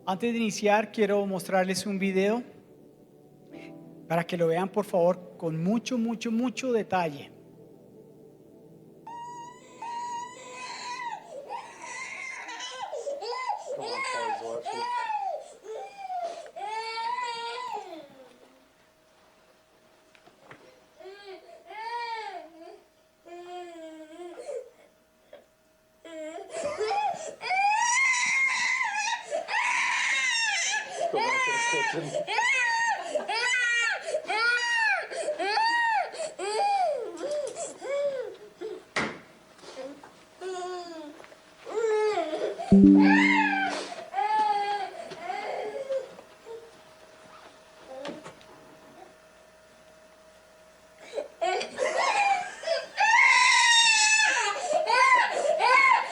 Antes de iniciar, quiero mostrarles un video para que lo vean, por favor, con mucho detalle. Come on, Paul's watching. Go back to the kitchen.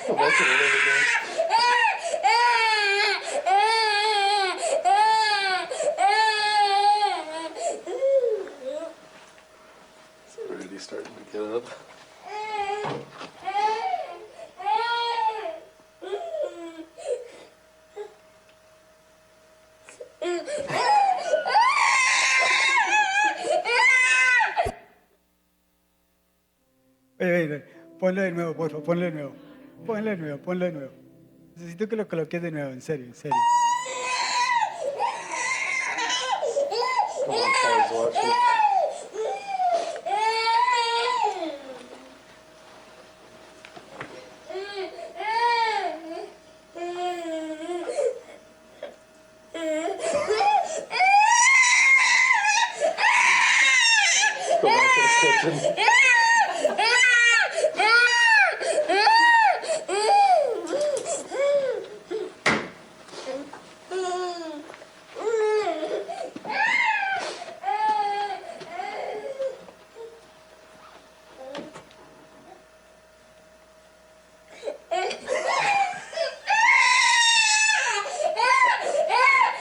Go back to the living room. It's already starting to get up. Oye, ponlo de nuevo, por favor, ponlo de nuevo. Ponlo de nuevo. Necesito que lo coloques de nuevo, en serio, en serio. Come on, Paul's watching. Go back to the kitchen.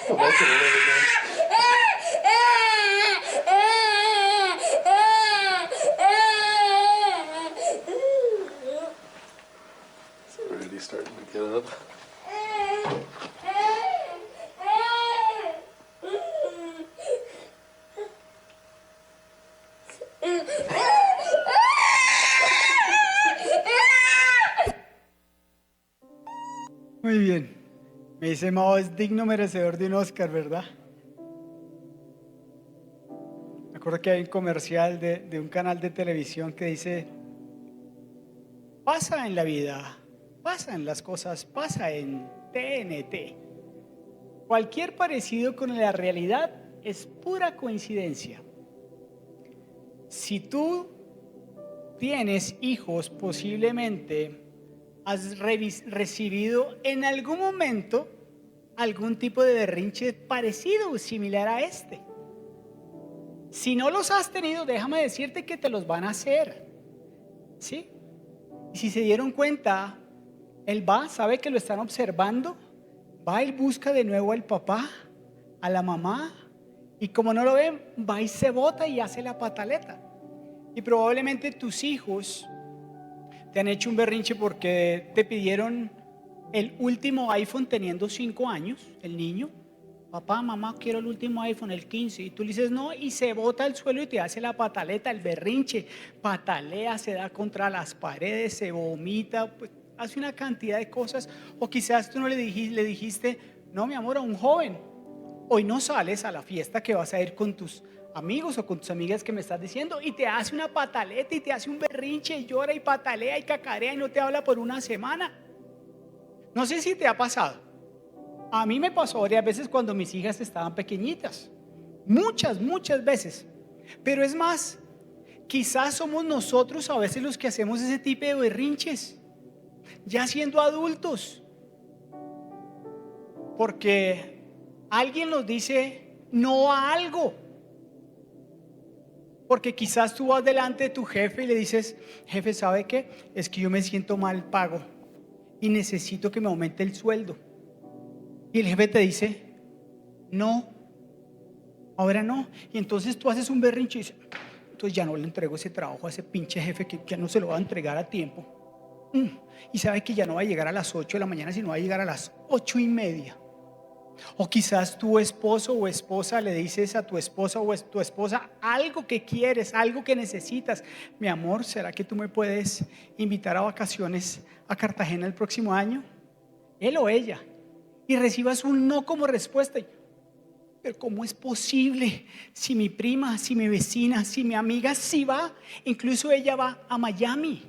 Go back to the living room. It's already starting to get up. Muy bien. Me dice Mao, es digno merecedor de un Oscar, ¿verdad? Me acuerdo que hay un comercial de un canal de televisión que dice: pasa en la vida, pasa en las cosas, pasa en TNT. Cualquier parecido con la realidad es pura coincidencia. Si tú tienes hijos, posiblemente has recibido en algún momento algún tipo de berrinche parecido o similar a este. Si no los has tenido, déjame decirte que te los van a hacer, ¿sí? Y si se dieron cuenta, él va, sabe que lo están observando, va y busca de nuevo al papá, a la mamá, y como no lo ven, va y se bota y hace la pataleta. Y probablemente tus hijos te han hecho un berrinche porque te pidieron el último iPhone teniendo 5 años, el niño. Papá, mamá, quiero el último iPhone, el 15. Y tú le dices no, y se bota al suelo y te hace la pataleta, el berrinche. Patalea, se da contra las paredes, se vomita, pues, hace una cantidad de cosas. O quizás tú no le dijiste, no, mi amor, a un joven, hoy no sales a la fiesta que vas a ir con tus amigos o con tus amigas que me estás diciendo, y te hace una pataleta y te hace un berrinche y llora y patalea y cacarea y no te habla por una semana. No sé si te ha pasado. A mí me pasó varias veces cuando mis hijas estaban pequeñitas. Muchas veces. Pero es más, quizás somos nosotros a veces los que hacemos ese tipo de berrinches, ya siendo adultos. Porque alguien nos dice no a algo. Porque quizás tú vas delante de tu jefe y le dices: jefe, ¿sabe qué? Es que yo me siento mal pago y necesito que me aumente el sueldo. Y el jefe te dice: no, ahora no. Y entonces tú haces un berrinche y dices: entonces ya no le entrego ese trabajo a ese pinche jefe, que ya no se lo va a entregar a tiempo. Y sabe que ya no va a llegar a las 8 de la mañana, sino va a llegar a las 8:30. O quizás tu esposo o esposa le dices a tu esposa o tu esposa algo que quieres, algo que necesitas. Mi amor, ¿será que tú me puedes invitar a vacaciones a Cartagena el próximo año? Él o ella. Y recibas un no como respuesta. Pero ¿cómo es posible? Si mi prima, si mi vecina, si mi amiga sí va, incluso ella va a Miami.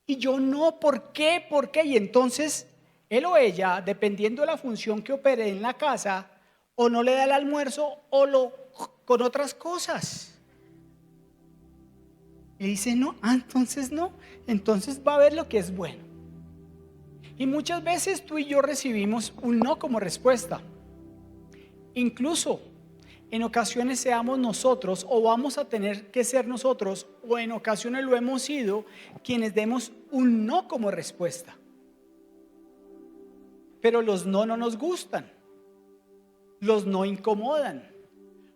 Y yo no, ¿por qué? ¿Por qué? Y entonces él o ella, dependiendo de la función que opere en la casa, o no le da el almuerzo o lo con otras cosas. Y dice no, entonces no, entonces va a ver lo que es bueno. Y muchas veces tú y yo recibimos un no como respuesta. Incluso en ocasiones seamos nosotros o vamos a tener que ser nosotros o en ocasiones lo hemos sido quienes demos un no como respuesta. Pero los no nos gustan, los no incomodan,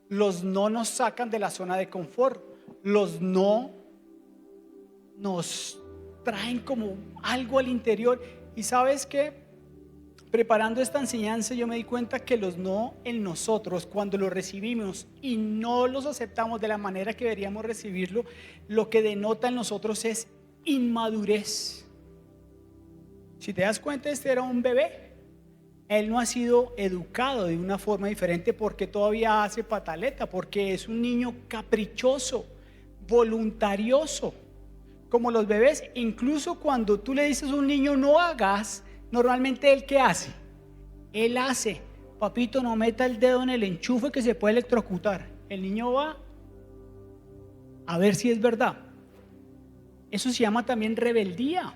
los no nos sacan de la zona de confort, los no nos traen como algo al interior. Y sabes qué, preparando esta enseñanza yo me di cuenta que los no en nosotros, cuando los recibimos y no los aceptamos de la manera que deberíamos recibirlo, lo que denota en nosotros es inmadurez. Si te das cuenta, este era un bebé. Él no ha sido educado de una forma diferente porque todavía hace pataleta, porque es un niño caprichoso, voluntarioso, como los bebés. Incluso cuando tú le dices a un niño no hagas, normalmente él ¿qué hace? Él hace, papito, no meta el dedo en el enchufe que se puede electrocutar. El niño va a ver si es verdad. Eso se llama también rebeldía.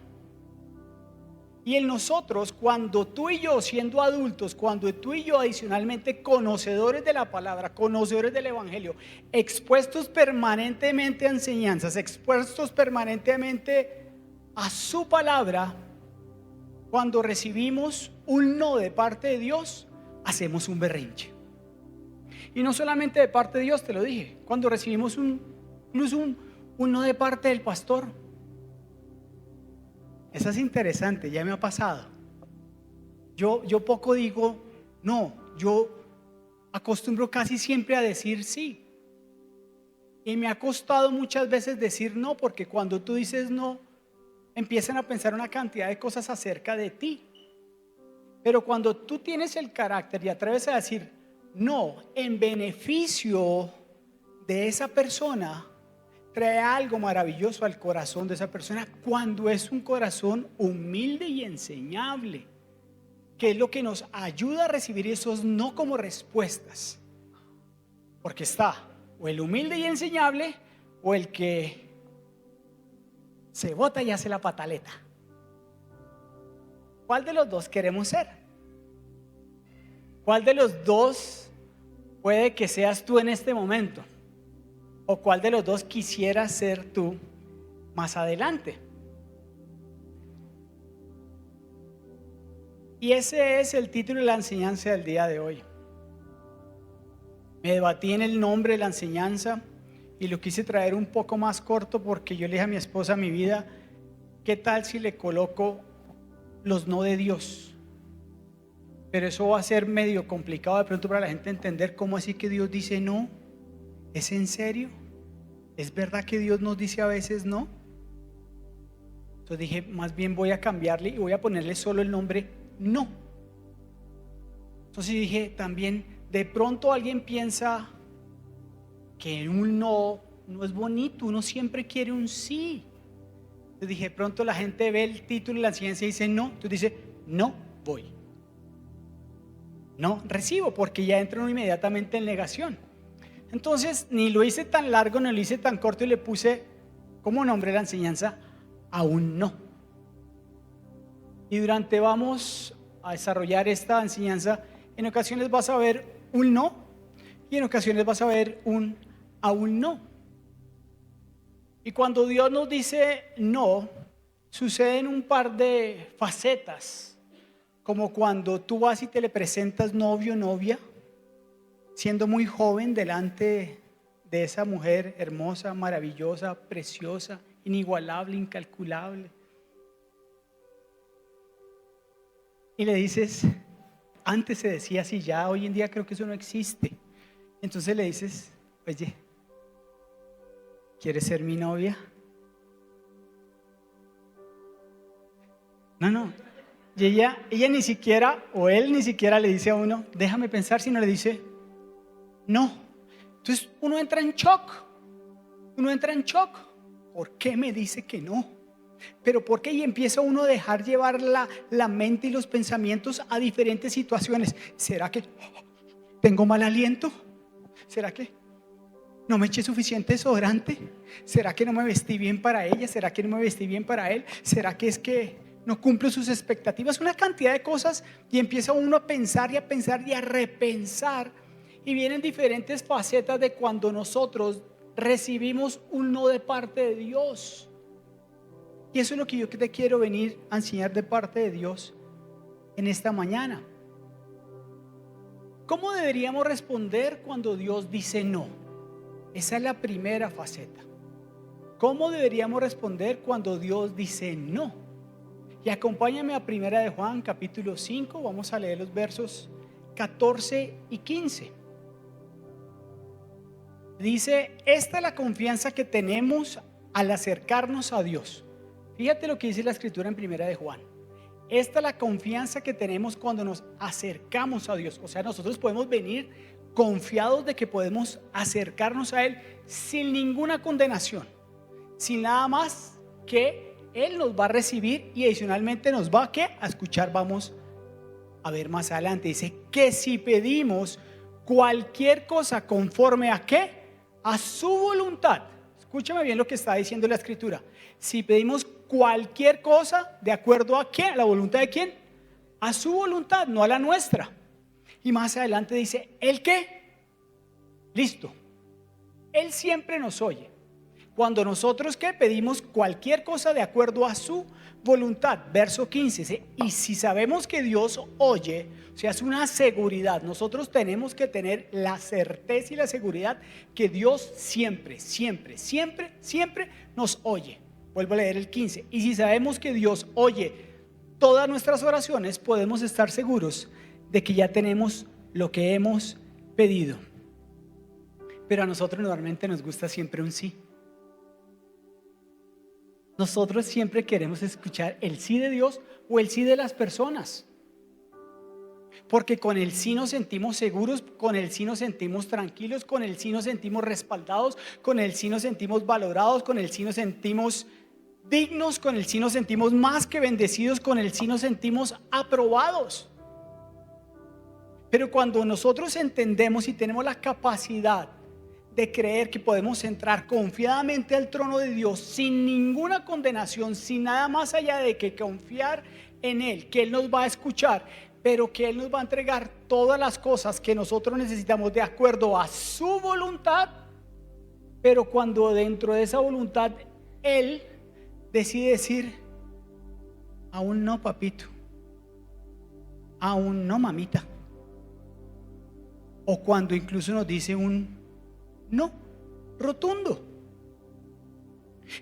Y en nosotros, cuando tú y yo, siendo adultos, cuando tú y yo adicionalmente conocedores de la palabra, conocedores del evangelio, expuestos permanentemente a enseñanzas, expuestos permanentemente a su palabra, cuando recibimos un no de parte de Dios, hacemos un berrinche. Y no solamente de parte de Dios, te lo dije, cuando recibimos incluso un no de parte del pastor. Eso es interesante, ya me ha pasado. Yo poco digo no, yo acostumbro casi siempre a decir sí. Y me ha costado muchas veces decir no, porque cuando tú dices no, empiezan a pensar una cantidad de cosas acerca de ti. Pero cuando tú tienes el carácter y atreves a decir no en beneficio de esa persona, trae algo maravilloso al corazón de esa persona cuando es un corazón humilde y enseñable, que es lo que nos ayuda a recibir esos no como respuestas. Porque está o el humilde y enseñable o el que se bota y hace la pataleta. ¿Cuál de los dos queremos ser? ¿Cuál de los dos puede que seas tú en este momento? ¿O cuál de los dos quisieras ser tú más adelante? Y ese es el título de la enseñanza del día de hoy. Me debatí en el nombre de la enseñanza y lo quise traer un poco más corto porque yo le dije a mi esposa, mi vida, ¿qué tal si le coloco los no de Dios? Pero eso va a ser medio complicado de pronto para la gente entender cómo así que Dios dice no. ¿Es en serio? ¿Es verdad que Dios nos dice a veces no? Entonces dije, más bien voy a cambiarle y voy a ponerle solo el nombre no. Entonces dije también, de pronto alguien piensa que un no es bonito, uno siempre quiere un sí. Entonces dije, de pronto la gente ve el título de la enseñanza y dice no, entonces dice, no voy. No recibo, porque ya entra uno inmediatamente en negación. Entonces ni lo hice tan largo, ni lo hice tan corto y le puse como nombre la enseñanza aún no. Y durante vamos a desarrollar esta enseñanza, en ocasiones vas a ver un no y en ocasiones vas a ver un aún no. Y cuando Dios nos dice no, suceden un par de facetas, como cuando tú vas y te le presentas novio o novia, siendo muy joven delante de esa mujer hermosa, maravillosa, preciosa, inigualable, incalculable. Y le dices, Antes se decía así, ya hoy en día creo que eso no existe. Entonces le dices, oye, ¿quieres ser mi novia? No. Y ella ni siquiera, o él ni siquiera le dice a uno, déjame pensar, sino le dice, no. Entonces uno entra en shock. ¿Por qué me dice que no? ¿Pero por qué? Y empieza uno a dejar llevar la mente y los pensamientos a diferentes situaciones. ¿Será que tengo mal aliento? ¿Será que no me eché suficiente desodorante? ¿Será que no me vestí bien para ella? ¿Será que no me vestí bien para él? ¿Será que es que no cumplo sus expectativas? Una cantidad de cosas, y empieza uno a pensar y a pensar y a repensar. Y vienen diferentes facetas de cuando nosotros recibimos un no de parte de Dios. Y eso es lo que yo te quiero venir a enseñar de parte de Dios en esta mañana. ¿Cómo deberíamos responder cuando Dios dice no? Esa es la primera faceta. ¿Cómo deberíamos responder cuando Dios dice no? Y acompáñame a 1 de Juan capítulo 5, vamos a leer los versos 14 y 15. Dice, esta es la confianza que tenemos al acercarnos a Dios. Fíjate lo que dice la escritura en 1 de Juan. Esta es la confianza que tenemos cuando nos acercamos a Dios. O sea, nosotros podemos venir confiados de que podemos acercarnos a Él sin ninguna condenación, sin nada más que Él nos va a recibir y adicionalmente nos va a escuchar. Vamos a ver más adelante. Dice que si pedimos cualquier cosa conforme a ¿qué? A su voluntad. Escúchame bien lo que está diciendo la escritura. Si pedimos cualquier cosa, ¿de acuerdo a qué? ¿A la voluntad de quién? A su voluntad, no a la nuestra. Y más adelante dice, ¿el qué? Listo. Él siempre nos oye. Cuando nosotros ¿qué? Pedimos cualquier cosa de acuerdo a su voluntad. Verso 15 dice, y si sabemos que Dios oye, o sea, es una seguridad. Nosotros tenemos que tener la certeza y la seguridad que Dios siempre nos oye. Vuelvo a leer el 15. Y si sabemos que Dios oye todas nuestras oraciones, podemos estar seguros de que ya tenemos lo que hemos pedido. Pero a nosotros normalmente nos gusta siempre un sí. Nosotros siempre queremos escuchar el sí de Dios o el sí de las personas. Porque con el sí nos sentimos seguros, con el sí nos sentimos tranquilos, con el sí nos sentimos respaldados, con el sí nos sentimos valorados, con el sí nos sentimos dignos, con el sí nos sentimos más que bendecidos, con el sí nos sentimos aprobados. Pero cuando nosotros entendemos y tenemos la capacidad de creer que podemos entrar confiadamente al trono de Dios sin ninguna condenación, sin nada más allá de que confiar en Él, que Él nos va a escuchar, pero que Él nos va a entregar todas las cosas que nosotros necesitamos de acuerdo a su voluntad. Pero cuando dentro de esa voluntad Él decide decir, aún no, papito, aún no, mamita, o cuando incluso nos dice un no rotundo,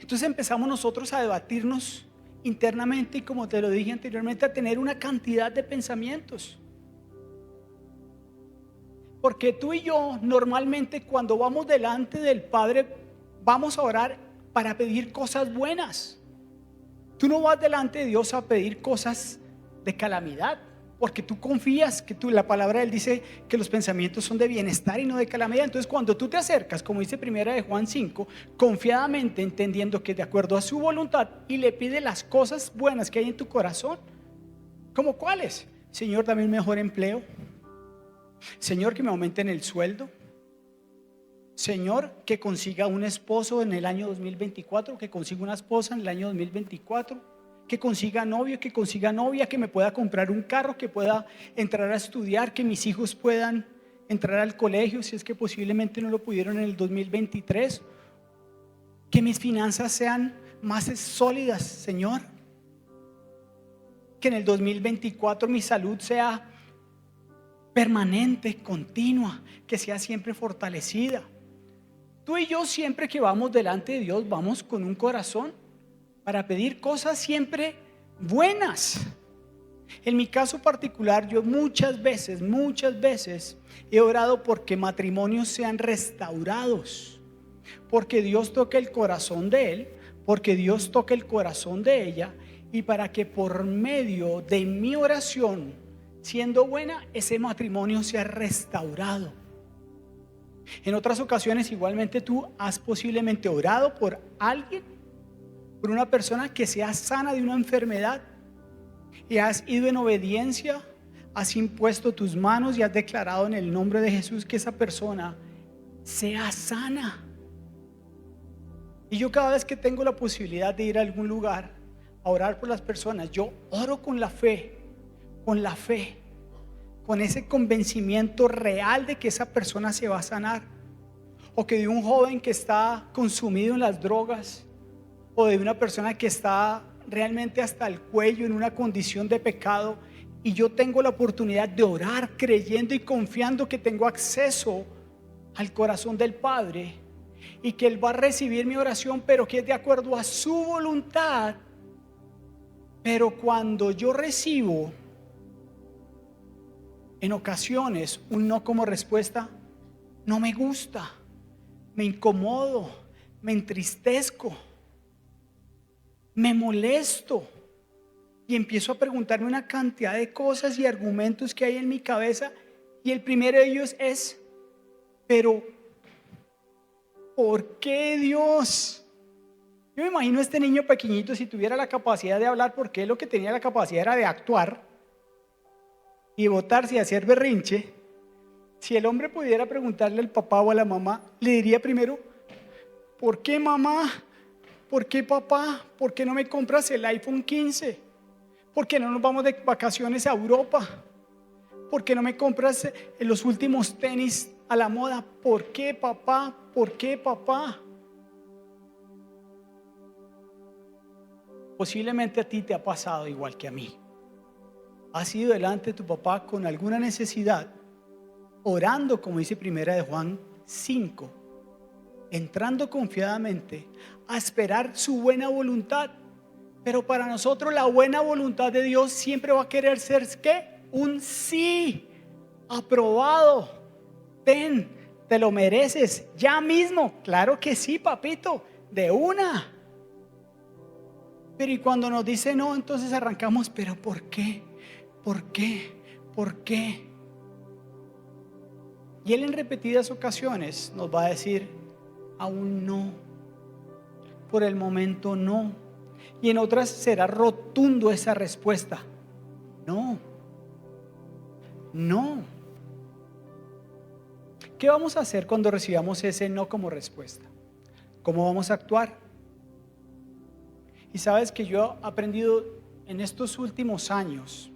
entonces empezamos nosotros a debatirnos internamente y, como te lo dije anteriormente, a tener una cantidad de pensamientos. Porque tú y yo normalmente cuando vamos delante del Padre vamos a orar para pedir cosas buenas. Tú no vas delante de Dios a pedir cosas de calamidad, porque tú confías que la palabra de Él dice que los pensamientos son de bienestar y no de calamidad. Entonces cuando tú te acercas, como dice 1 de Juan 5, confiadamente entendiendo que de acuerdo a su voluntad, y le pide las cosas buenas que hay en tu corazón, ¿como cuáles? Señor, dame un mejor empleo. Señor, que me aumenten el sueldo. Señor, que consiga un esposo en el año 2024, que consiga una esposa en el año 2024, que consiga novio, que consiga novia, que me pueda comprar un carro, que pueda entrar a estudiar, que mis hijos puedan entrar al colegio, si es que posiblemente no lo pudieron en el 2023, que mis finanzas sean más sólidas, Señor, que en el 2024 mi salud sea permanente, continua, que sea siempre fortalecida. Tú y yo siempre que vamos delante de Dios vamos con un corazón para pedir cosas siempre buenas. En mi caso particular, yo muchas veces he orado porque matrimonios sean restaurados, porque Dios toque el corazón de él, porque Dios toque el corazón de ella, y para que por medio de mi oración, siendo buena, ese matrimonio sea restaurado. En otras ocasiones igualmente tú has posiblemente orado por alguien, por una persona que sea sana de una enfermedad, y has ido en obediencia, has impuesto tus manos y has declarado en el nombre de Jesús que esa persona sea sana. Y yo cada vez que tengo la posibilidad de ir a algún lugar a orar por las personas, yo oro con la fe, con ese convencimiento real de que esa persona se va a sanar. O que de un joven que está consumido en las drogas, o de una persona que está realmente hasta el cuello en una condición de pecado, y yo tengo la oportunidad de orar creyendo y confiando que tengo acceso al corazón del Padre y que Él va a recibir mi oración, pero que es de acuerdo a su voluntad. Pero cuando yo recibo en ocasiones un no como respuesta, no me gusta, me incomodo, me entristezco, me molesto y empiezo a preguntarme una cantidad de cosas y argumentos que hay en mi cabeza, y el primero de ellos es: pero ¿por qué, Dios? Yo me imagino a este niño pequeñito, si tuviera la capacidad de hablar, porque él lo que tenía la capacidad era de actuar y botarse y hacer berrinche. Si el hombre pudiera preguntarle al papá o a la mamá, le diría primero: ¿por qué, mamá? ¿Por qué, papá? ¿Por qué no me compras el iPhone 15? ¿Por qué no nos vamos de vacaciones a Europa? ¿Por qué no me compras los últimos tenis a la moda? ¿Por qué, papá? ¿Por qué, papá? Posiblemente a ti te ha pasado igual que a mí. Has ido delante de tu papá con alguna necesidad, orando, como dice Primera de Juan 5, entrando confiadamente a esperar su buena voluntad. Pero para nosotros la buena voluntad de Dios siempre va a querer ser, ¿qué? Un sí, aprobado. Ten, te lo mereces, ya mismo. Claro que sí, papito, de una. Pero y cuando nos dice no, entonces arrancamos: pero ¿por qué? ¿Por qué? ¿Por qué? Y Él en repetidas ocasiones nos va a decir: aún no, por el momento no. Y en otras será rotundo esa respuesta: no, no. ¿Qué vamos a hacer cuando recibamos ese no como respuesta? ¿Cómo vamos a actuar? Y sabes que yo he aprendido en estos últimos años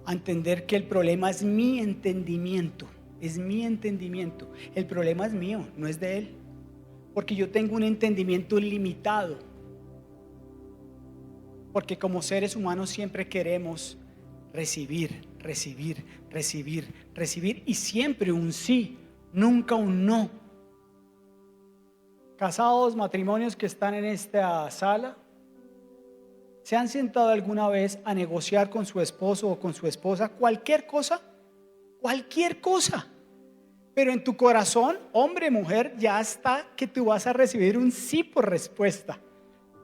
a entender que el problema es mi entendimiento. Es mi entendimiento. El problema es mío, no es de Él. Porque yo tengo un entendimiento limitado. Porque como seres humanos siempre queremos recibir, y siempre un sí, nunca un no. Casados, matrimonios que están en esta sala, ¿se han sentado alguna vez a negociar con su esposo o con su esposa cualquier cosa? Cualquier cosa. Pero en tu corazón, hombre, mujer, ya está que tú vas a recibir un sí por respuesta.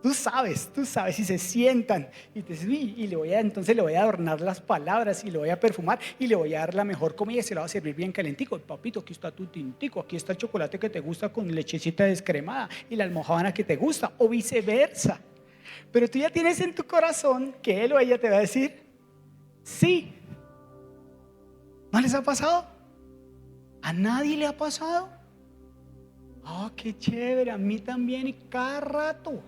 Tú sabes, y se sientan y te dicen: entonces le voy a adornar las palabras y le voy a perfumar y le voy a dar la mejor comida y se la va a servir bien calentico. Papito, aquí está tu tintico, aquí está el chocolate que te gusta con lechecita descremada y la almojábana que te gusta, o viceversa. Pero tú ya tienes en tu corazón que él o ella te va a decir sí. ¿No les ha pasado? ¿A nadie le ha pasado? Ah, qué chévere, a mí también, y cada rato.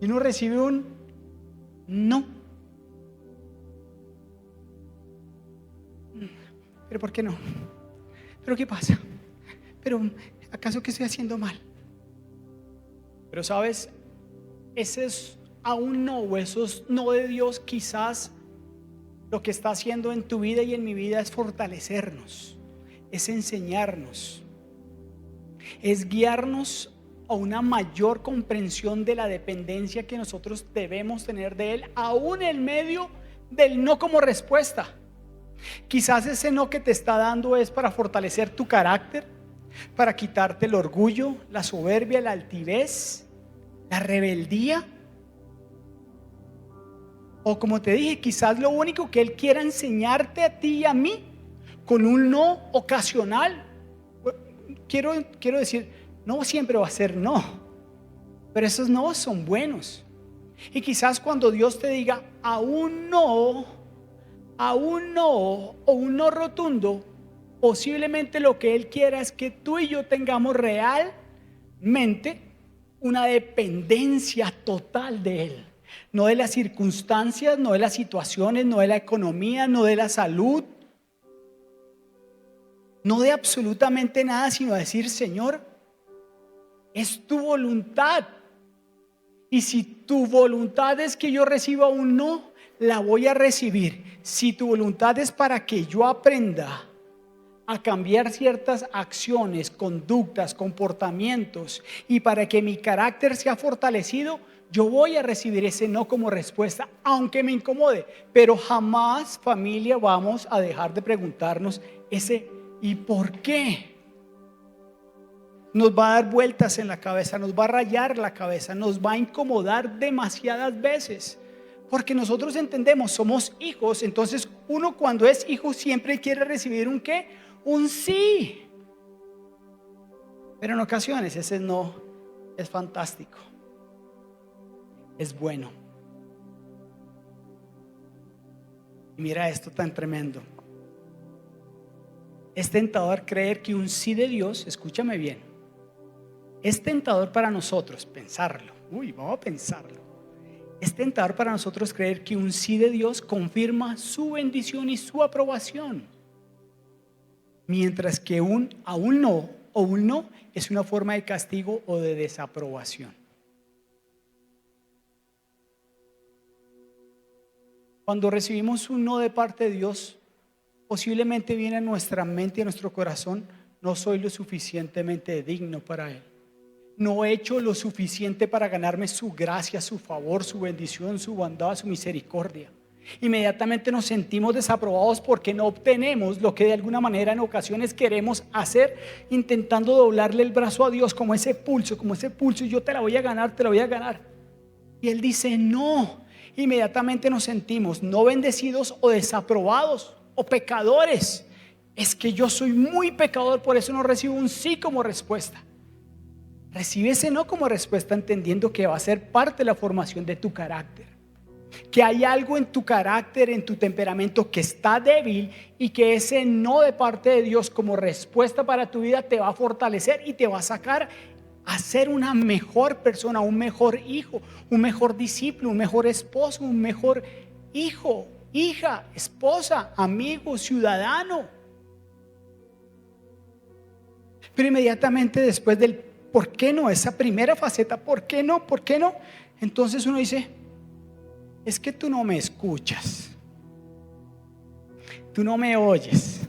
Y uno recibe un no. ¿Pero por qué no? ¿Pero qué pasa? ¿Pero acaso qué estoy haciendo mal? Pero sabes, ese es aún no, o esos no de Dios, quizás lo que está haciendo en tu vida y en mi vida es fortalecernos, es enseñarnos, es guiarnos a una mayor comprensión de la dependencia que nosotros debemos tener de Él, aún en medio del no como respuesta. Quizás ese no que te está dando es para fortalecer tu carácter, para quitarte el orgullo, la soberbia, la altivez, la rebeldía. O como te dije, quizás lo único que Él quiera enseñarte a ti y a mí con un no ocasional. Quiero decir, no siempre va a ser no, pero esos no son buenos. Y quizás cuando Dios te diga aún no, o un no rotundo, posiblemente lo que Él quiera es que tú y yo tengamos realmente una dependencia total de Él. No de las circunstancias, no de las situaciones, no de la economía, no de la salud, no de absolutamente nada, sino decir: Señor, es tu voluntad. Y si tu voluntad es que yo reciba un no, la voy a recibir. Si tu voluntad es para que yo aprenda a cambiar ciertas acciones, conductas, comportamientos, y para que mi carácter sea fortalecido, yo voy a recibir ese no como respuesta, aunque me incomode. Pero jamás, familia, vamos a dejar de preguntarnos ese ¿y por qué? Nos va a dar vueltas en la cabeza, nos va a rayar la cabeza, nos va a incomodar demasiadas veces. Porque nosotros entendemos, somos hijos. Entonces uno, cuando es hijo, siempre quiere recibir un ¿qué? Un sí. Pero en ocasiones ese no es fantástico, es bueno. Y mira esto tan tremendo. Es tentador creer que un sí de Dios, escúchame bien, es tentador para nosotros pensarlo. Vamos a pensarlo. Es tentador para nosotros creer que un sí de Dios confirma su bendición y su aprobación, mientras que un aún no o un no es una forma de castigo o de desaprobación. Cuando recibimos un no de parte de Dios, posiblemente viene a nuestra mente y a nuestro corazón: no soy lo suficientemente digno para Él. No he hecho lo suficiente para ganarme su gracia, su favor, su bendición, su bondad, su misericordia. Inmediatamente nos sentimos desaprobados porque no obtenemos lo que de alguna manera en ocasiones queremos hacer, intentando doblarle el brazo a Dios como ese pulso, y yo te la voy a ganar, te la voy a ganar. Y Él dice no. Inmediatamente nos sentimos no bendecidos o desaprobados o pecadores. Es que yo soy muy pecador, por eso no recibo un sí como respuesta. Recibe ese no como respuesta, entendiendo que va a ser parte de la formación de tu carácter, que hay algo en tu carácter, en tu temperamento que está débil, y que ese no de parte de Dios como respuesta para tu vida te va a fortalecer y te va a sacar a ser una mejor persona, un mejor hijo, un mejor discípulo, un mejor esposo, un mejor hijo, hija, esposa, amigo, ciudadano. Pero inmediatamente después del ¿por qué no? Esa primera faceta, ¿por qué no? ¿Por qué no? Entonces uno dice: es que tú no me escuchas, tú no me oyes.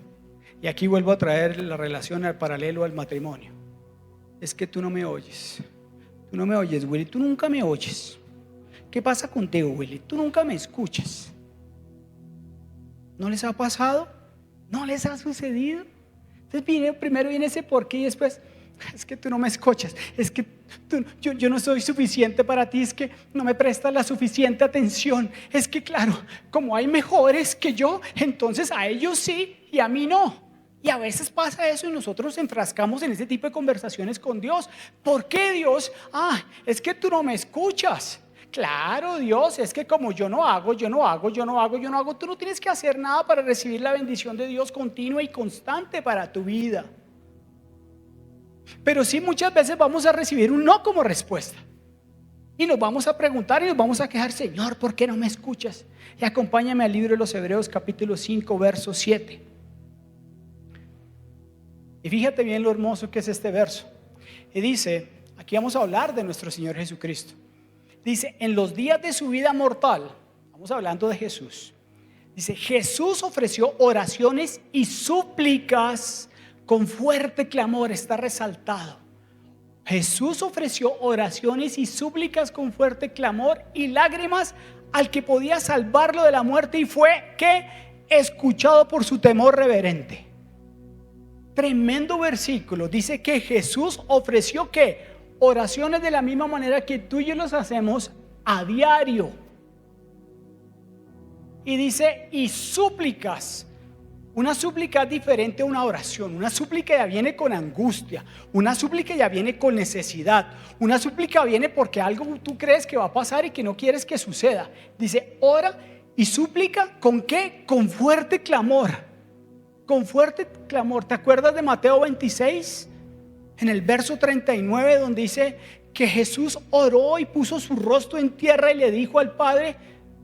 Y aquí vuelvo a traer la relación al paralelo al matrimonio. Es que tú no me oyes. Tú no me oyes, Willy, tú nunca me oyes. ¿Qué pasa contigo, Willy? Tú nunca me escuchas. ¿No les ha pasado? ¿No les ha sucedido? Entonces primero viene ese por qué y después: es que tú no me escuchas, es que yo no soy suficiente para ti, es que no me prestas la suficiente atención, es que claro, como hay mejores que yo, entonces a ellos sí y a mí no. Y a veces pasa eso y nosotros nos enfrascamos en ese tipo de conversaciones con Dios. ¿Por qué, Dios? Es que tú no me escuchas. Claro, Dios, es que como yo no hago, tú no tienes que hacer nada para recibir la bendición de Dios continua y constante para tu vida. Pero sí, muchas veces vamos a recibir un no como respuesta y nos vamos a preguntar y nos vamos a quejar: Señor, ¿por qué no me escuchas? Y acompáñame al libro de los Hebreos capítulo 5 verso 7. Y fíjate bien lo hermoso que es este verso. Y dice, aquí vamos a hablar de nuestro Señor Jesucristo. Dice: en los días de su vida mortal, estamos hablando de Jesús. Dice: Jesús ofreció oraciones y súplicas con fuerte clamor. Está resaltado. Jesús ofreció oraciones y súplicas con fuerte clamor y lágrimas al que podía salvarlo de la muerte, y fue que escuchado por su temor reverente. Tremendo versículo. Dice que Jesús ofreció que oraciones de la misma manera que tú y yo los hacemos a diario. Y dice, y súplicas. Una súplica es diferente a una oración. Una súplica ya viene con angustia. Una súplica ya viene con necesidad. Una súplica viene porque algo tú crees que va a pasar y que no quieres que suceda. Dice, ora y súplica, ¿con qué? Con fuerte clamor. Con fuerte clamor. ¿Te acuerdas de Mateo 26? En el verso 39, donde dice que Jesús oró y puso su rostro en tierra y le dijo al Padre: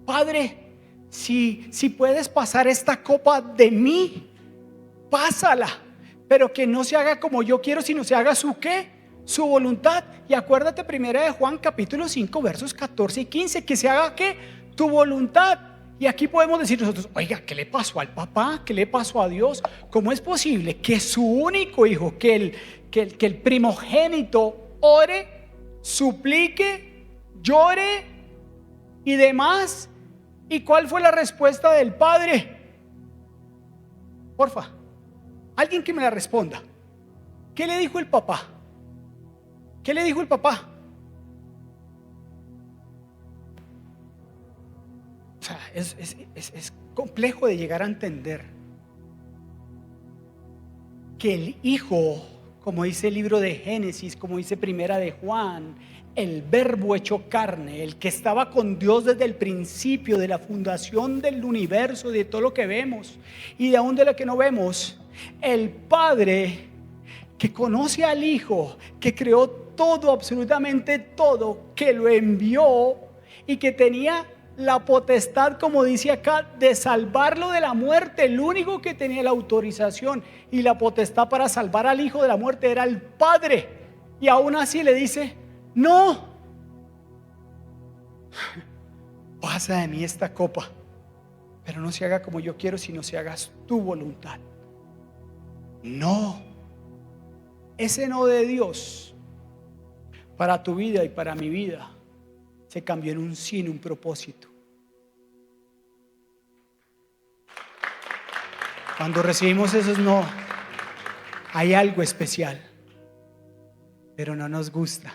Padre, si puedes pasar esta copa de mí, pásala, pero que no se haga como yo quiero, sino se haga su ¿qué? Su voluntad. Y acuérdate primera de Juan capítulo 5 versos 14 y 15, que se haga ¿qué? Tu voluntad. Y aquí podemos decir nosotros: oiga, ¿qué le pasó al papá? ¿Qué le pasó a Dios? ¿Cómo es posible que su único hijo, que el primogénito, ore, suplique, llore y demás? ¿Y cuál fue la respuesta del Padre? Porfa, alguien que me la responda. ¿Qué le dijo el papá? ¿Qué le dijo el papá? O sea, es complejo de llegar a entender que el Hijo, como dice el libro de Génesis, como dice primera de Juan, el verbo hecho carne, el que estaba con Dios desde el principio de la fundación del universo, de todo lo que vemos y de aún de lo que no vemos, el Padre que conoce al Hijo, que creó todo, absolutamente todo, que lo envió y que tenía la potestad, como dice acá, de salvarlo de la muerte. El único que tenía la autorización y la potestad para salvar al Hijo de la muerte era el Padre, y aún así le dice: no, pasa de mí esta copa, pero no se haga como yo quiero, sino se haga tu voluntad. No, ese no de Dios para tu vida y para mi vida se cambió en un sí, en un propósito. Cuando recibimos esos no, hay algo especial, pero no nos gusta.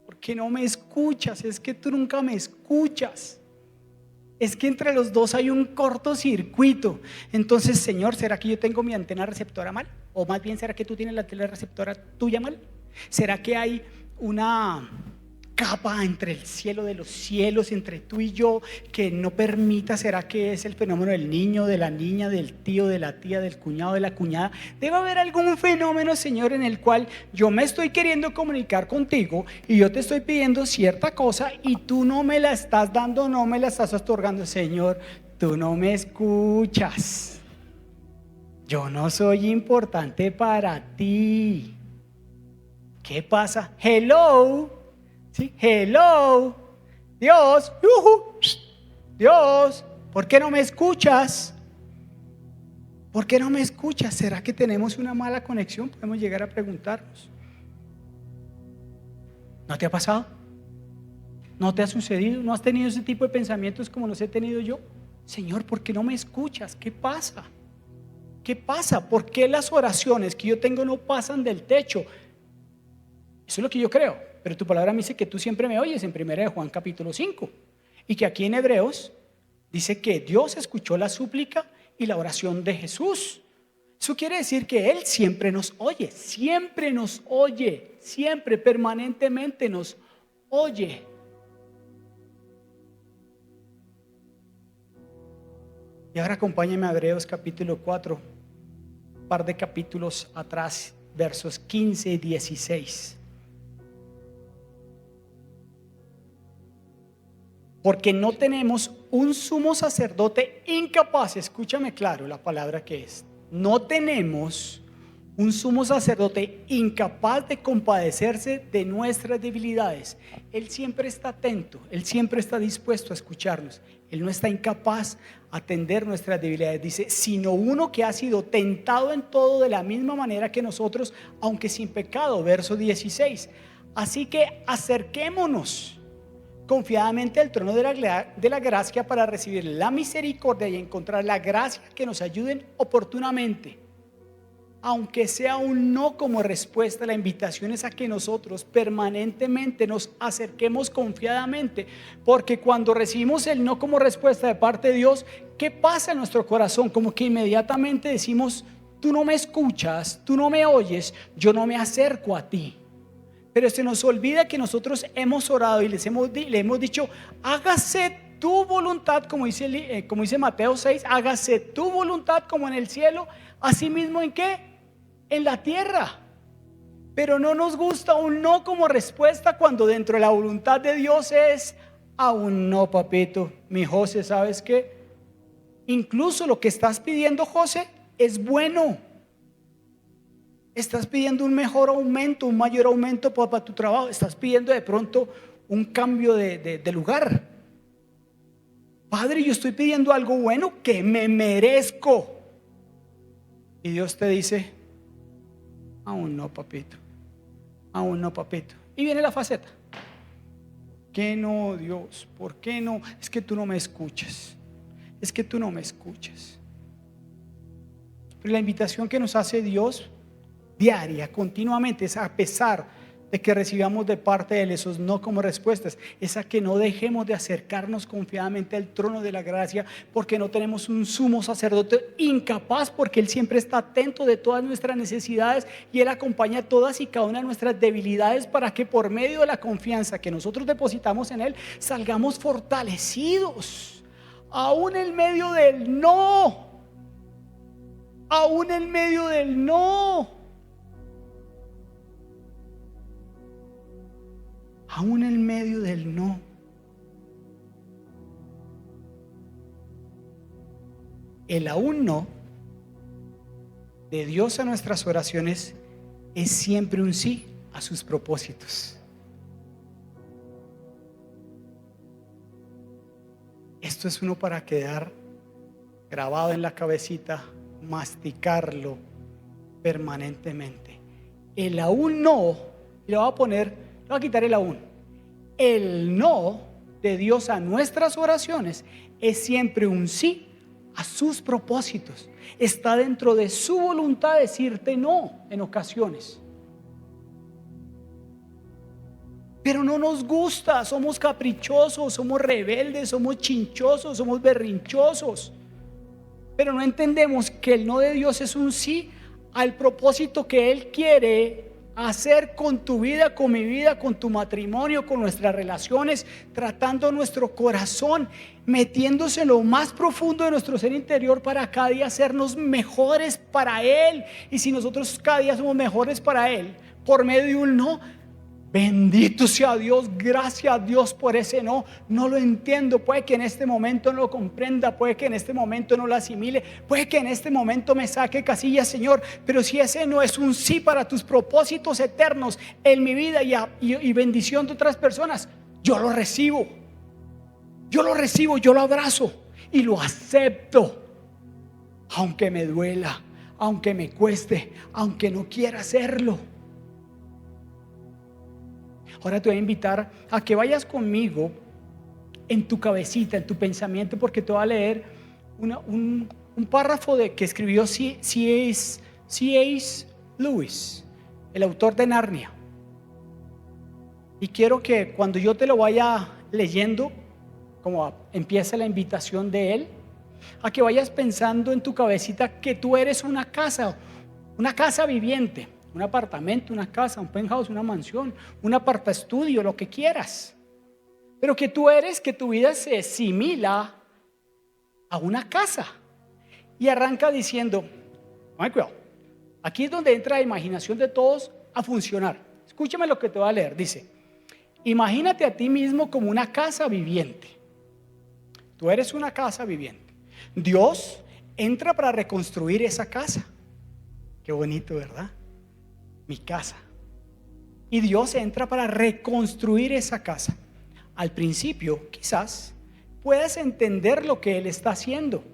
¿Por qué no me escuchas? Es que tú nunca me escuchas. Es que entre los dos hay un cortocircuito. Entonces, Señor, ¿será que yo tengo mi antena receptora mal? O más bien, ¿será que tú tienes la antena receptora tuya mal? ¿Será que hay una capa entre el cielo de los cielos, entre tú y yo, que no permita? ¿Será que es el fenómeno del niño, de la niña, del tío, de la tía, del cuñado, de la cuñada? Debe haber algún fenómeno, Señor, en el cual yo me estoy queriendo comunicar contigo y yo te estoy pidiendo cierta cosa y tú no me la estás dando, no me la estás otorgando. Señor, tú no me escuchas. Yo no soy importante para ti. ¿Qué pasa? Hello. ¿Sí? Hello, Dios, Dios, ¿por qué no me escuchas? ¿Por qué no me escuchas? ¿Será que tenemos una mala conexión? Podemos llegar a preguntarnos. ¿No te ha pasado? ¿No te ha sucedido? ¿No has tenido ese tipo de pensamientos como los he tenido yo? Señor, ¿por qué no me escuchas? ¿Qué pasa? ¿Qué pasa? ¿Por qué las oraciones que yo tengo no pasan del techo? Eso es lo que yo creo. Pero tu palabra me dice que tú siempre me oyes en primera de Juan capítulo 5. Y que aquí en Hebreos dice que Dios escuchó la súplica y la oración de Jesús. Eso quiere decir que Él siempre nos oye, siempre, permanentemente nos oye. Y ahora acompáñame a Hebreos capítulo 4, un par de capítulos atrás, versos 15 y 16. Porque no tenemos un sumo sacerdote incapaz. Escúchame claro la palabra que es. No tenemos Un sumo sacerdote incapaz de compadecerse de nuestras debilidades. Él siempre está atento, Él siempre está dispuesto a escucharnos. Él no está incapaz de atender nuestras debilidades. Dice, sino uno que ha sido tentado en todo de la misma manera que nosotros, aunque sin pecado. Verso 16. Así que acerquémonos confiadamente al trono de la gracia para recibir la misericordia y encontrar la gracia que nos ayude oportunamente. Aunque sea un no como respuesta, la invitación es a que nosotros permanentemente nos acerquemos confiadamente, porque cuando recibimos el no como respuesta de parte de Dios, ¿qué pasa en nuestro corazón? Como que inmediatamente decimos, tú no me escuchas, tú no me oyes, yo no me acerco a ti. Pero se nos olvida que nosotros hemos orado y le hemos dicho, hágase tu voluntad, como dice Mateo 6, hágase tu voluntad como en el cielo, así mismo ¿en qué? En la tierra. Pero no nos gusta un no como respuesta cuando dentro de la voluntad de Dios es un no, papito. Mi José, ¿sabes qué? Incluso lo que estás pidiendo, José, es bueno. Estás pidiendo un mejor aumento, un mayor aumento para tu trabajo. Estás pidiendo de pronto un cambio de lugar. Padre, yo estoy pidiendo algo bueno que me merezco. Y Dios te dice, aún no, papito. Aún no, papito. Y viene la faceta. ¿Por qué no, Dios? ¿Por qué no? Es que tú no me escuchas. Es que tú no me escuchas. Pero la invitación que nos hace Dios diaria, continuamente, es a pesar de que recibamos de parte de Él esos no como respuestas, es a que no dejemos de acercarnos confiadamente al trono de la gracia, porque no tenemos un sumo sacerdote incapaz, porque Él siempre está atento de todas nuestras necesidades y Él acompaña todas y cada una de nuestras debilidades para que por medio de la confianza que nosotros depositamos en Él salgamos fortalecidos, aún en medio del no, aún en medio del no. Aún en medio del no. El aún no de Dios a nuestras oraciones es siempre un sí a sus propósitos. Esto es uno para quedar grabado en la cabecita, masticarlo permanentemente. El aún no, y le voy a quitar el aún. El no de Dios a nuestras oraciones es siempre un sí a sus propósitos. Está dentro de su voluntad decirte no en ocasiones. Pero no nos gusta, somos caprichosos, somos rebeldes, somos chinchosos, somos berrinchosos. Pero no entendemos que el no de Dios es un sí al propósito que Él quiere hacer con tu vida, con mi vida, con tu matrimonio, con nuestras relaciones, tratando nuestro corazón, metiéndose en lo más profundo de nuestro ser interior para cada día hacernos mejores para Él. Y si nosotros cada día somos mejores para Él por medio de un no, bendito sea Dios, gracias a Dios por ese no. No lo entiendo, puede que en este momento no lo comprenda, puede que en este momento no lo asimile, puede que en este momento me saque casillas, Señor, pero si ese no es un sí para tus propósitos eternos en mi vida y bendición de otras personas, yo lo recibo, yo lo abrazo y lo acepto, aunque me duela, aunque me cueste, aunque no quiera hacerlo. Ahora te voy a invitar a que vayas conmigo en tu cabecita, en tu pensamiento, porque te voy a leer un párrafo que escribió C.S. Lewis, el autor de Narnia. Y quiero que cuando yo te lo vaya leyendo, como empieza la invitación de él, a que vayas pensando en tu cabecita que tú eres una casa viviente. Un apartamento, una casa, un penthouse, una mansión, un apartaestudio, lo que quieras. Pero que tu vida se asimila a una casa. Y arranca diciendo, cuidado, aquí es donde entra la imaginación de todos a funcionar. Escúchame lo que te voy a leer. Dice, imagínate a ti mismo como una casa viviente. Tú eres una casa viviente. Dios entra para reconstruir esa casa. Qué bonito, ¿verdad? Mi casa. Y Dios entra para reconstruir esa casa. Al principio, quizás, puedas entender lo que Él está haciendo.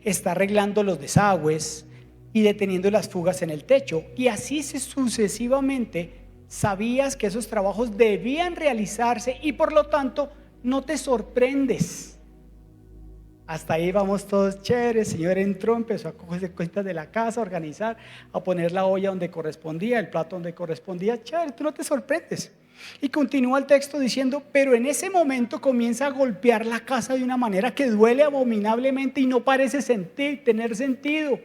Está arreglando los desagües y deteniendo las fugas en el techo. Y así sucesivamente, sabías que esos trabajos debían realizarse y por lo tanto no te sorprendes. Hasta ahí vamos todos chéveres. El Señor entró, empezó a cogerse cuentas de la casa, a organizar, a poner la olla donde correspondía, el plato donde correspondía. Chévere, tú no te sorprendes. Y continúa el texto diciendo: pero en ese momento comienza a golpear la casa de una manera que duele abominablemente y no parece tener sentido.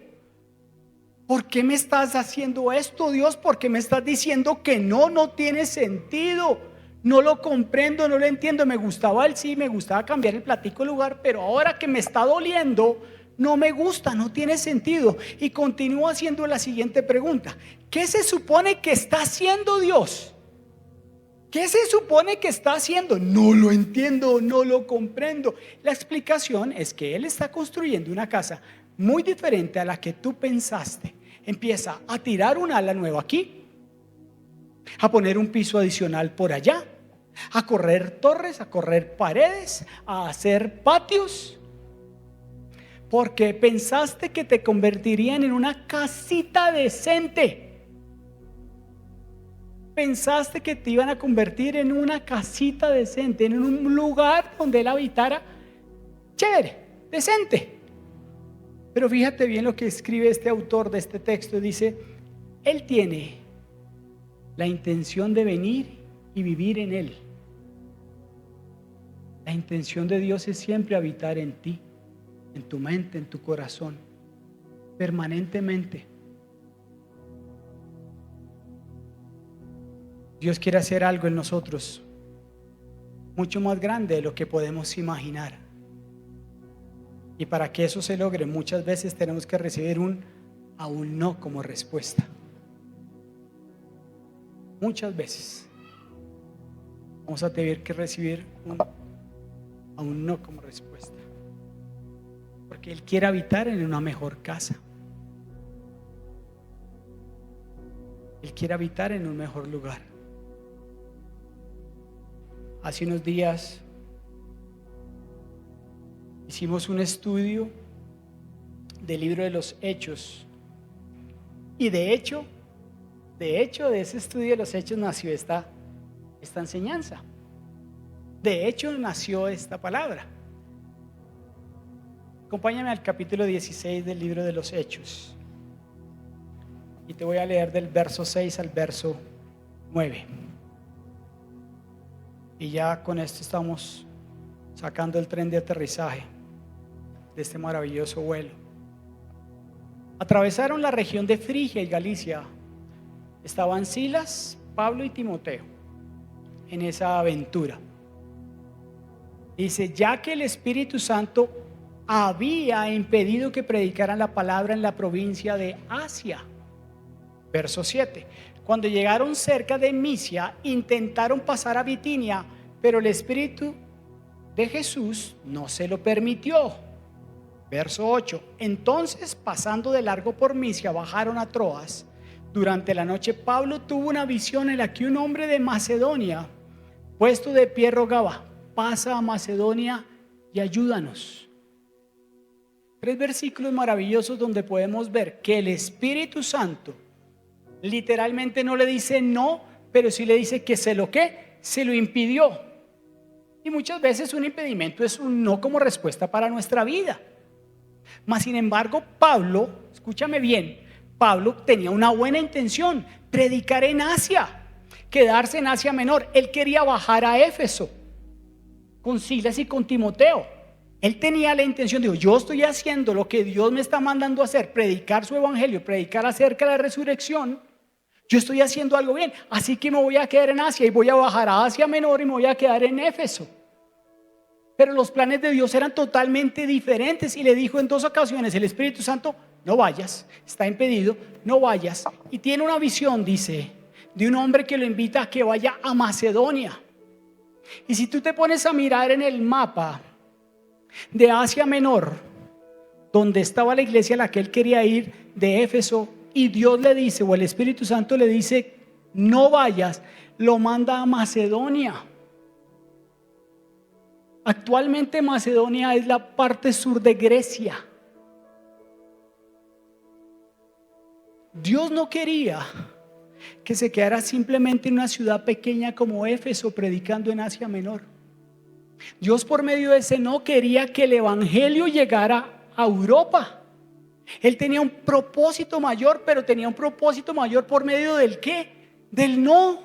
¿Por qué me estás haciendo esto, Dios? ¿Por qué me estás diciendo que no tiene sentido? No lo comprendo, no lo entiendo. Me gustaba me gustaba cambiar el platico de lugar, pero ahora que me está doliendo, no me gusta, no tiene sentido. Y continúa haciendo la siguiente pregunta: ¿qué se supone que está haciendo Dios? ¿Qué se supone que está haciendo? No lo entiendo, no lo comprendo. La explicación es que Él está construyendo una casa muy diferente a la que tú pensaste. Empieza a tirar un ala nueva aquí, a poner un piso adicional por allá, a correr torres, a correr paredes, a hacer patios, porque pensaste que te convertirían en una casita decente. Pensaste que te iban a convertir en una casita decente, en un lugar donde Él habitara chévere, decente. Pero fíjate bien lo que escribe este autor de este texto. Dice: Él tiene la intención de venir y vivir en Él. La intención de Dios es siempre habitar en ti, en tu mente, en tu corazón, permanentemente. Dios quiere hacer algo en nosotros mucho más grande de lo que podemos imaginar. Y para que eso se logre, muchas veces tenemos que recibir un aún no como respuesta. Muchas veces vamos a tener que recibir un aún no como respuesta, porque Él quiere habitar en una mejor casa. Él quiere habitar en un mejor lugar. Hace unos días hicimos un estudio del libro de los Hechos, y de hecho de ese estudio de los Hechos nació esta enseñanza. De hecho nació esta palabra. Acompáñame al capítulo 16 del libro de los Hechos, y te voy a leer del verso 6 al verso 9. Y ya con esto estamos sacando el tren de aterrizaje de este maravilloso vuelo. Atravesaron la región de Frigia y Galicia. Estaban Silas, Pablo y Timoteo en esa aventura. Dice: ya que el Espíritu Santo había impedido que predicaran la palabra en la provincia de Asia. Verso 7. Cuando llegaron cerca de Misia, intentaron pasar a Bitinia, pero el Espíritu de Jesús no se lo permitió. Verso 8. Entonces, pasando de largo por Misia, bajaron a Troas. Durante la noche Pablo tuvo una visión en la que un hombre de Macedonia, puesto de pie, rogaba: pasa a Macedonia y ayúdanos. 3 versículos maravillosos donde podemos ver que el Espíritu Santo literalmente no le dice no, pero sí le dice que se lo impidió. Y muchas veces un impedimento es un no como respuesta para nuestra vida. Mas sin embargo, Pablo, escúchame bien, Pablo tenía una buena intención: predicar en Asia, quedarse en Asia Menor. Él quería bajar a Éfeso con Silas y con Timoteo. Él tenía la intención, dijo: yo estoy haciendo lo que Dios me está mandando a hacer, predicar su evangelio, predicar acerca de la resurrección. Yo estoy haciendo algo bien, así que me voy a quedar en Asia y voy a bajar a Asia Menor y me voy a quedar en Éfeso. Pero los planes de Dios eran totalmente diferentes, y le dijo en 2 ocasiones el Espíritu Santo: no vayas, está impedido, no vayas. Y tiene una visión, dice, de un hombre que lo invita a que vaya a Macedonia. Y si tú te pones a mirar en el mapa de Asia Menor, donde estaba la iglesia a la que él quería ir, de Éfeso, y Dios le dice, o el Espíritu Santo le dice, no vayas, lo manda a Macedonia. Actualmente Macedonia es la parte sur de Grecia. Dios no quería que se quedara simplemente en una ciudad pequeña como Éfeso predicando en Asia Menor. Dios por medio de ese no quería que el evangelio llegara a Europa. Él tenía un propósito mayor, pero tenía un propósito mayor por medio del ¿qué? Del no.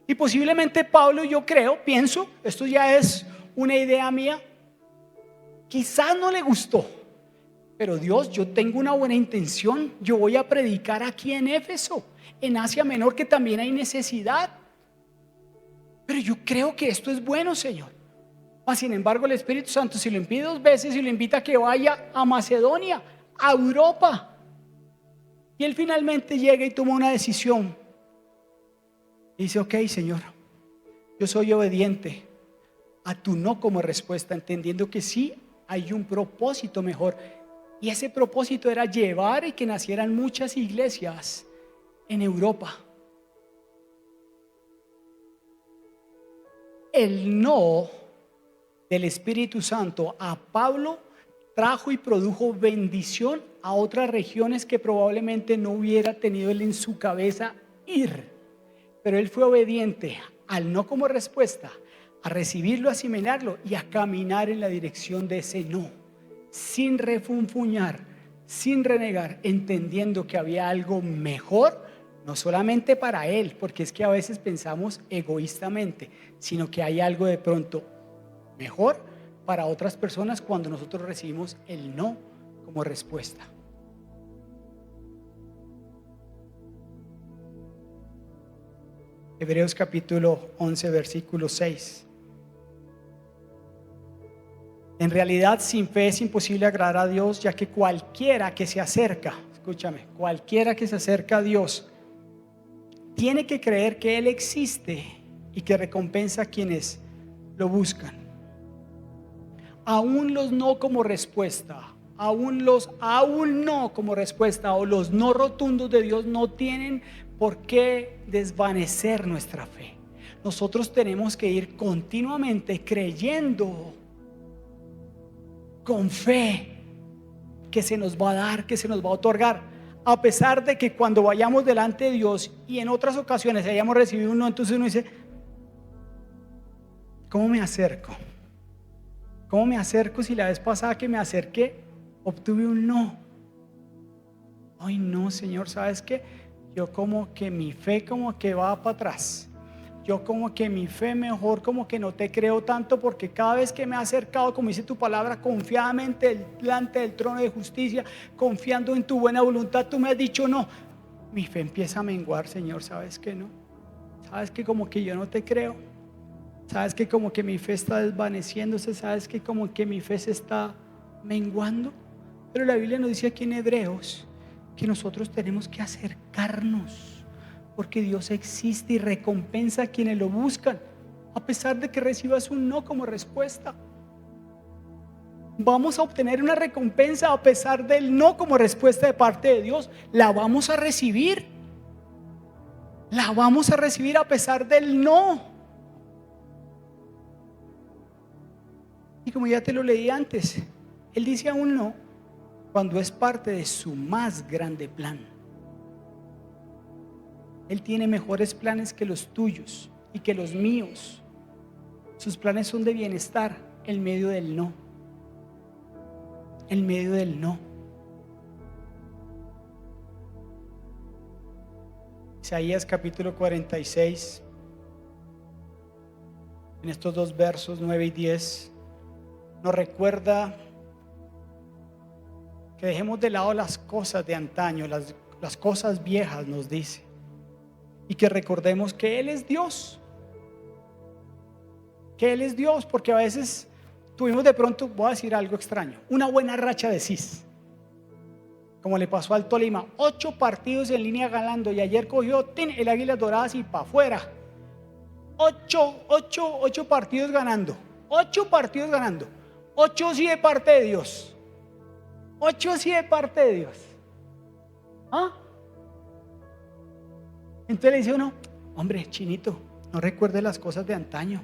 Y posiblemente Pablo, yo creo, pienso, esto ya es una idea mía, quizás no le gustó, pero Dios, yo tengo una buena intención, yo voy a predicar aquí en Éfeso, en Asia Menor, que también hay necesidad, pero yo creo que esto es bueno, Señor. Sin embargo, el Espíritu Santo, si lo impide 2 veces y lo invita a que vaya a Macedonia, a Europa, y él finalmente llega y toma una decisión. Dice, ok, Señor, yo soy obediente a tu no como respuesta, entendiendo que sí hay un propósito mejor. Y ese propósito era llevar y que nacieran muchas iglesias en Europa. El no del Espíritu Santo a Pablo trajo y produjo bendición a otras regiones que probablemente no hubiera tenido él en su cabeza ir. Pero él fue obediente al no como respuesta, a recibirlo, asimilarlo y a caminar en la dirección de ese no, sin refunfuñar, sin renegar, entendiendo que había algo mejor, no solamente para él, porque es que a veces pensamos egoístamente, sino que hay algo de pronto mejor para otras personas cuando nosotros recibimos el no como respuesta. Hebreos capítulo 11, versículo 6. En realidad, sin fe es imposible agradar a Dios, ya que cualquiera que se acerca, escúchame, cualquiera que se acerca a Dios, tiene que creer que Él existe y que recompensa a quienes lo buscan. Aún los no como respuesta, aún no como respuesta, o los no rotundos de Dios no tienen por qué desvanecer nuestra fe. Nosotros tenemos que ir continuamente creyendo con fe que se nos va a dar, que se nos va a otorgar, a pesar de que cuando vayamos delante de Dios y en otras ocasiones hayamos recibido un no, entonces uno dice, ¿cómo me acerco? ¿Cómo me acerco si la vez pasada que me acerqué obtuve un no? Ay no, Señor, ¿sabes qué? Yo como que mi fe como que va para atrás. Yo como que mi fe mejor como que no te creo tanto, porque cada vez que me he acercado, como dice tu palabra, confiadamente delante del trono de justicia, confiando en tu buena voluntad, tú me has dicho no. Mi fe empieza a menguar, Señor, ¿sabes qué no? ¿Sabes que como que yo no te creo? ¿Sabes que como que mi fe está desvaneciéndose? ¿Sabes que como que mi fe se está menguando? Pero la Biblia nos dice aquí en Hebreos que nosotros tenemos que acercarnos, porque Dios existe y recompensa a quienes lo buscan, a pesar de que recibas un no como respuesta. Vamos a obtener una recompensa a pesar del no como respuesta de parte de Dios. La vamos a recibir. La vamos a recibir a pesar del no. Y como ya te lo leí antes, Él dice aún no cuando es parte de su más grande plan. Él tiene mejores planes que los tuyos y que los míos. Sus planes son de bienestar en medio del no. En medio del no. Isaías capítulo 46. En estos 2 versos 9 y 10 nos recuerda que dejemos de lado las cosas de antaño, las cosas viejas, nos dice. Y que recordemos que Él es Dios. Que Él es Dios, porque a veces tuvimos de pronto, voy a decir algo extraño, una buena racha de cis. Como le pasó al Tolima, 8 partidos en línea ganando, y ayer cogió el Águilas Doradas y para afuera. 8 partidos ganando. 8 partidos ganando. 8 sí de parte de Dios. 8 sí de parte de Dios. ¿Ah? Entonces le dice uno, hombre, chinito, no recuerde las cosas de antaño,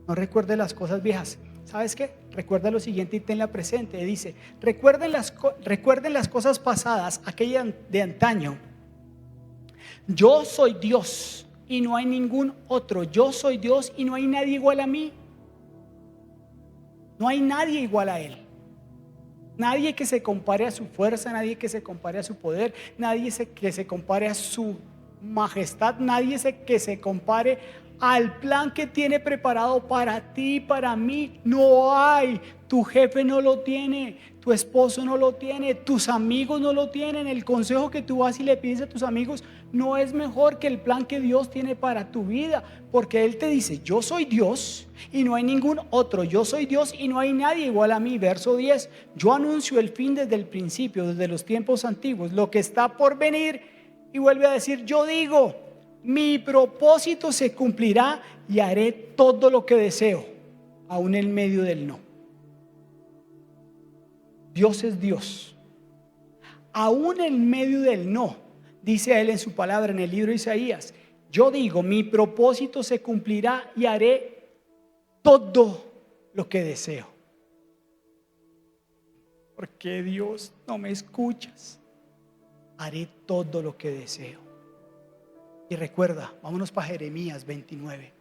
no recuerde las cosas viejas. ¿Sabes qué? Recuerda lo siguiente y tenla presente. Dice, recuerden las cosas pasadas, aquellas de antaño. Yo soy Dios y no hay ningún otro. Yo soy Dios y no hay nadie igual a mí. No hay nadie igual a Él. Nadie que se compare a su fuerza, nadie que se compare a su poder, nadie que se compare a su majestad, nadie que se compare al plan que tiene preparado para ti, para mí. No hay. Tu jefe no lo tiene, tu esposo no lo tiene, tus amigos no lo tienen. El consejo que tú vas y le pides a tus amigos no es mejor que el plan que Dios tiene para tu vida, porque Él te dice, yo soy Dios y no hay ningún otro. Yo soy Dios y no hay nadie igual a mí. Verso 10, yo anuncio el fin desde el principio, desde los tiempos antiguos, lo que está por venir. Y vuelve a decir, yo digo, mi propósito se cumplirá y haré todo lo que deseo, aún en medio del no. Dios es Dios. Aún en medio del no, dice Él en su palabra en el libro de Isaías, yo digo, mi propósito se cumplirá y haré todo lo que deseo. ¿Por qué, Dios, no me escuchas? Haré todo lo que deseo. Y recuerda, vámonos para Jeremías 29,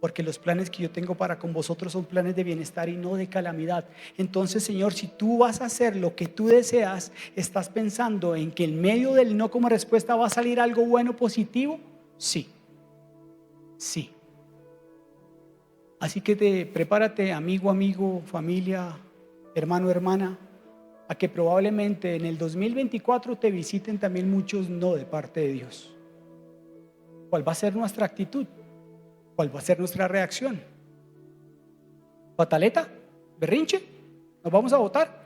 porque los planes que yo tengo para con vosotros son planes de bienestar y no de calamidad. Entonces, Señor, si tú vas a hacer lo que tú deseas, ¿estás pensando en que en medio del no como respuesta va a salir algo bueno, positivo? Sí, sí. Así que prepárate, amigo, familia, hermano, hermana, a que probablemente en el 2024 te visiten también muchos no de parte de Dios. ¿Cuál va a ser nuestra actitud? ¿Cuál va a ser nuestra reacción? ¿Pataleta? ¿Berrinche? ¿Nos vamos a votar?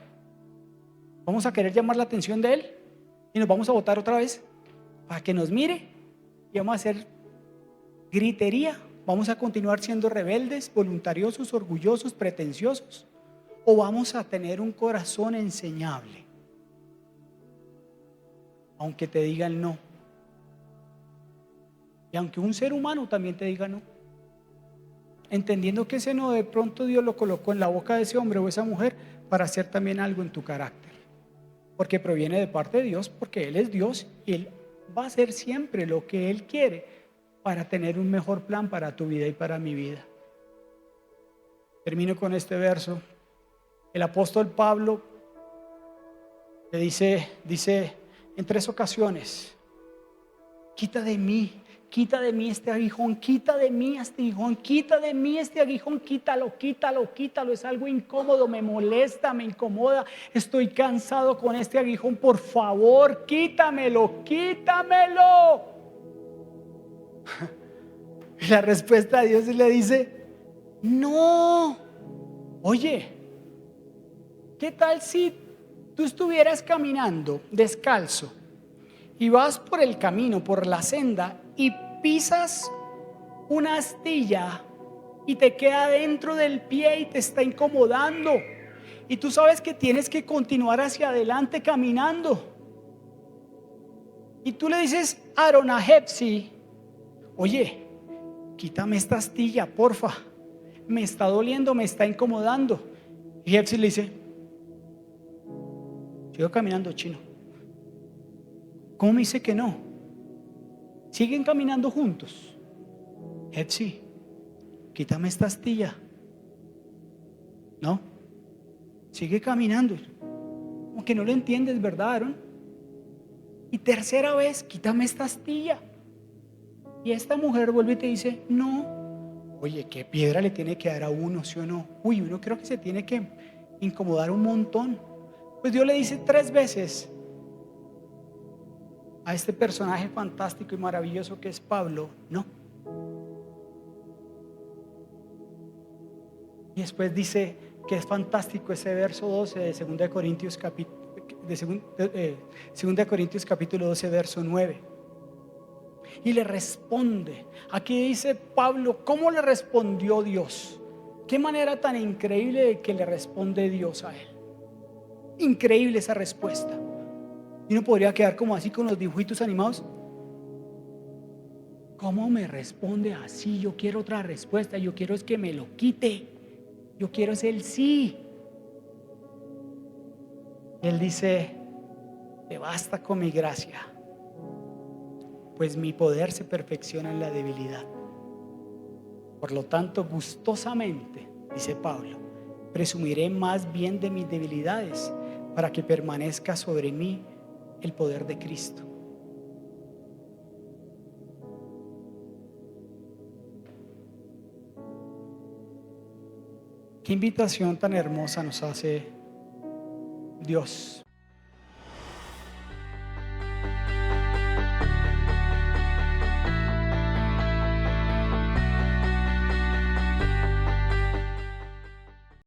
¿Vamos a querer llamar la atención de Él? ¿Y nos vamos a votar otra vez? ¿Para que nos mire? ¿Y vamos a hacer gritería? ¿Vamos a continuar siendo rebeldes, voluntariosos, orgullosos, pretenciosos? ¿O vamos a tener un corazón enseñable? Aunque te digan no. Y aunque un ser humano también te diga no. Entendiendo que ese no de pronto Dios lo colocó en la boca de ese hombre o esa mujer para hacer también algo en tu carácter. Porque proviene de parte de Dios, porque Él es Dios y Él va a hacer siempre lo que Él quiere para tener un mejor plan para tu vida y para mi vida. Termino con este verso. El apóstol Pablo le dice en 3 ocasiones, quita de mí este aguijón, quita de mí este aguijón, quita de mí este aguijón, quítalo, es algo incómodo, me molesta, me incomoda, estoy cansado con este aguijón, por favor, quítamelo. Y la respuesta de Dios le dice, no, oye, ¿qué tal si tú estuvieras caminando descalzo y vas por el camino, por la senda y pisas una astilla y te queda dentro del pie y te está incomodando y tú sabes que tienes que continuar hacia adelante caminando y tú le dices a Aronahepsi, oye, quítame esta astilla, porfa, me está doliendo, me está incomodando? Y Hepsi le dice, sigo caminando, chino. ¿Cómo me dice que no? Siguen caminando juntos. Hepsi, quítame esta astilla. No, sigue caminando. Como que no lo entiendes, ¿verdad, Aaron? Y tercera vez, quítame esta astilla. Y esta mujer vuelve y te dice, no. Oye, ¿qué piedra le tiene que dar a uno, sí o no? Uy, uno creo que se tiene que incomodar un montón. Pues Dios le dice 3 veces a este personaje fantástico y maravilloso que es Pablo, no. Y después dice que es fantástico ese verso 12 de 2 Corintios capítulo 12, verso 9. Y le responde. Aquí dice Pablo, ¿cómo le respondió Dios? Qué manera tan increíble de que le responde Dios a él. Increíble esa respuesta. Y uno podría quedar como así con los dibujitos animados. ¿Cómo me responde así? Yo quiero otra respuesta. Yo quiero es que me lo quite. Yo quiero es el sí. Él dice: te basta con mi gracia, pues mi poder se perfecciona en la debilidad. Por lo tanto, gustosamente, dice Pablo, presumiré más bien de mis debilidades, para que permanezca sobre mí el poder de Cristo. Qué invitación tan hermosa nos hace Dios.